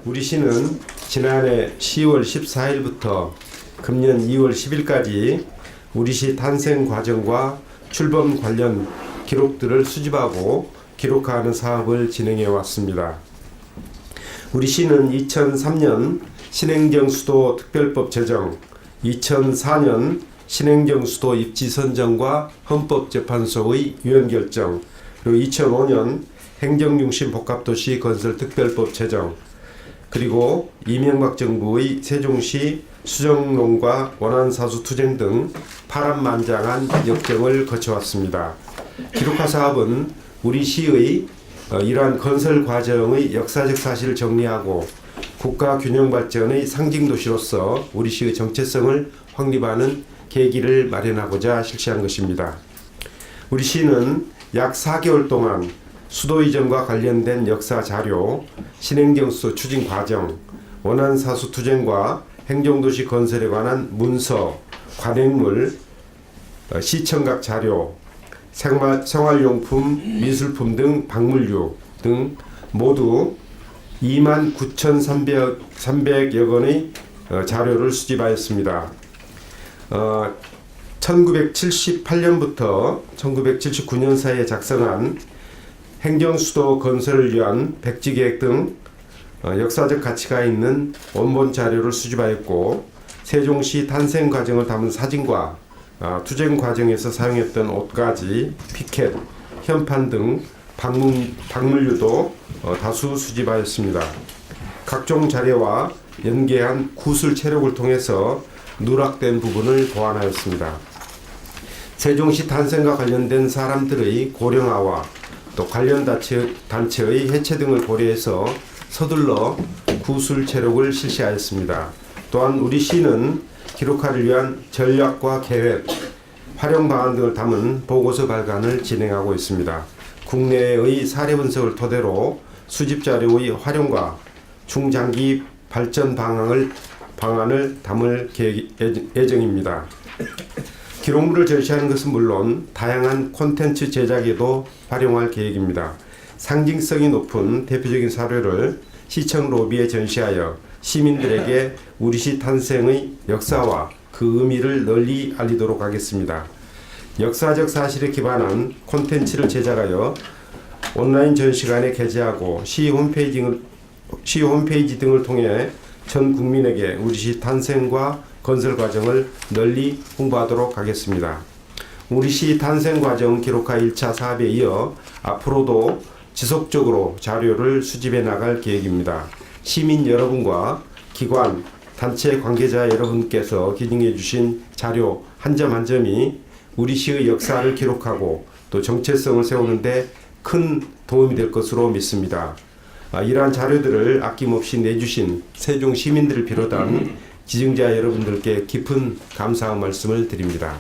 우리 시는 지난해 10월 14일부터 금년 2월 10일까지 우리 시 탄생 과정과 출범 관련 기록들을 수집하고 기록하는 사업을 진행해 왔습니다. 우리 시는 2003년 신행정수도 특별법 제정, 2004년 신행정수도 입지 선정과 헌법재판소의 위헌 결정, 그리고 2005년 행정중심 복합도시 건설 특별법 제정, 그리고 이명박 정부의 세종시 수정론과 원안사수 투쟁 등 파란만장한 역정을 거쳐왔습니다. 기록화 사업은 우리 시의 이러한 건설 과정의 역사적 사실을 정리하고 국가 균형 발전의 상징 도시로서 우리 시의 정체성을 확립하는 계기를 마련하고자 실시한 것입니다. 우리 시는 약 4개월 동안 수도 이전과 관련된 역사 자료, 신행정수 추진 과정, 원안사수 투쟁과 행정도시 건설에 관한 문서, 관행물, 시청각 자료, 생활용품, 미술품 등 박물류 등 모두 29,300여 건의 자료를 수집하였습니다. 1978년부터 1979년 사이에 작성한 행정수도 건설을 위한 백지계획 등 역사적 가치가 있는 원본 자료를 수집하였고, 세종시 탄생 과정을 담은 사진과 투쟁 과정에서 사용했던 옷가지, 피켓, 현판 등 박물류도 다수 수집하였습니다. 각종 자료와 연계한 구술 체록을 통해서 누락된 부분을 보완하였습니다. 세종시 탄생과 관련된 사람들의 고령화와 또 관련 단체의 해체 등을 고려해서 서둘러 구술 체록을 실시하였습니다. 또한 우리 시는 기록화를 위한 전략과 계획, 활용 방안 등을 담은 보고서 발간을 진행하고 있습니다. 국내의 사례 분석을 토대로 수집 자료의 활용과 중장기 발전 방안을 담을 예정입니다. 기록물을 전시하는 것은 물론 다양한 콘텐츠 제작에도 활용할 계획입니다. 상징성이 높은 대표적인 사료를 시청 로비에 전시하여 시민들에게 우리 시 탄생의 역사와 그 의미를 널리 알리도록 하겠습니다. 역사적 사실에 기반한 콘텐츠를 제작하여 온라인 전시관에 게재하고 시 홈페이지 등을 통해 전 국민에게 우리 시 탄생과 건설 과정을 널리 홍보하도록 하겠습니다. 우리 시 탄생 과정 기록화 1차 사업에 이어 앞으로도 지속적으로 자료를 수집해 나갈 계획입니다. 시민 여러분과 기관, 단체 관계자 여러분께서 기증해 주신 자료 한 점 한 점이 우리 시의 역사를 기록하고 또 정체성을 세우는 데 큰 도움이 될 것으로 믿습니다. 이러한 자료들을 아낌없이 내주신 세종 시민들을 비롯한 지정자 여러분들께 깊은 감사의 말씀을 드립니다.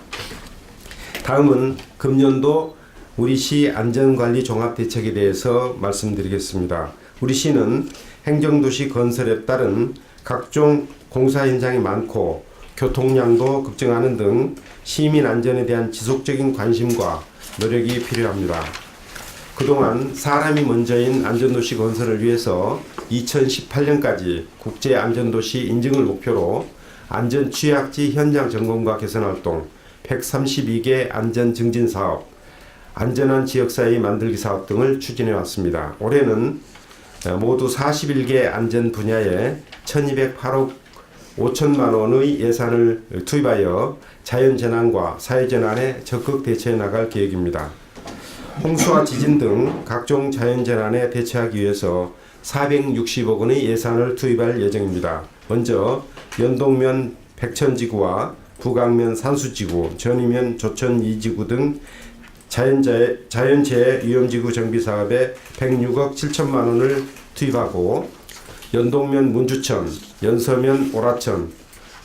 다음은 금년도 우리 시 안전관리 종합대책에 대해서 말씀드리겠습니다. 우리 시는 행정도시 건설에 따른 각종 공사 현장이 많고 교통량도 급증하는 등 시민 안전에 대한 지속적인 관심과 노력이 필요합니다. 그동안 사람이 먼저인 안전도시 건설을 위해서 2018년까지 국제안전도시 인증을 목표로 안전취약지 현장 점검과 개선활동, 132개 안전증진사업, 안전한 지역사회 만들기 사업 등을 추진해 왔습니다. 올해는 모두 41개 안전 분야에 1208억 5천만 원의 예산을 투입하여 자연재난과 사회재난에 적극 대처해 나갈 계획입니다. 홍수와 지진 등 각종 자연재난에 대처하기 위해서 460억 원의 예산을 투입할 예정입니다. 먼저 연동면 백천지구와 북악면 산수지구, 전이면 조천 2지구 등 자연재해 위험지구 정비 사업에 106억 7천만 원을 투입하고 연동면 문주천, 연서면 오라천,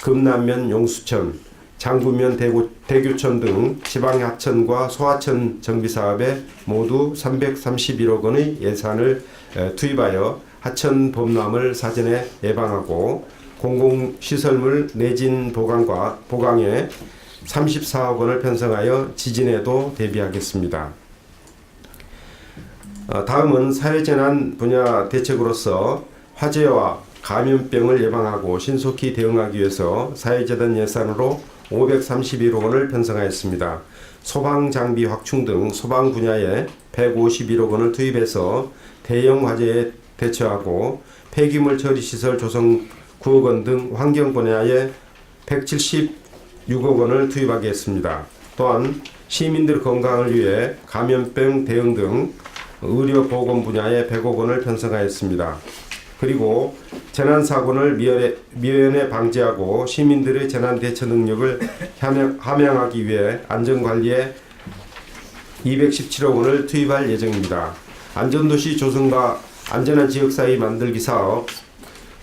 금남면 용수천, 장구면 대교천 등 지방하천과 소하천 정비사업에 모두 331억 원의 예산을 투입하여 하천 범람을 사전에 예방하고 공공시설물 내진 보강에 34억 원을 편성하여 지진에도 대비하겠습니다. 다음은 사회재난 분야 대책으로서 화재와 감염병을 예방하고 신속히 대응하기 위해서 사회재단 예산으로 531억 원을 편성하였습니다. 소방장비 확충 등 소방 분야에 151억 원을 투입해서 대형 화재에 대처하고 폐기물 처리시설 조성 9억 원 등 환경 분야에 176억 원을 투입하겠습니다. 또한 시민들 건강을 위해 감염병 대응 등 의료보건 분야에 100억 원을 편성하였습니다. 그리고 재난사고를 미연에 방지하고 시민들의 재난 대처 능력을 함양하기 위해 안전관리에 217억 원을 투입할 예정입니다. 안전도시 조성과 안전한 지역사회 만들기 사업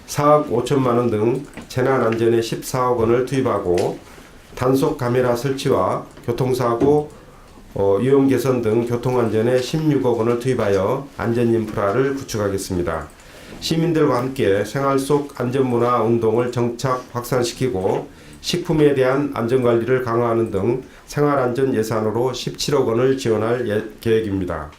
4억 5천만 원 등 재난안전에 14억 원을 투입하고 단속 카메라 설치와 교통사고 위험 개선 등 교통안전에 16억 원을 투입하여 안전인프라를 구축하겠습니다. 시민들과 함께 생활 속 안전문화 운동을 정착 확산시키고 식품에 대한 안전관리를 강화하는 등 생활안전 예산으로 17억 원을 지원할 계획입니다.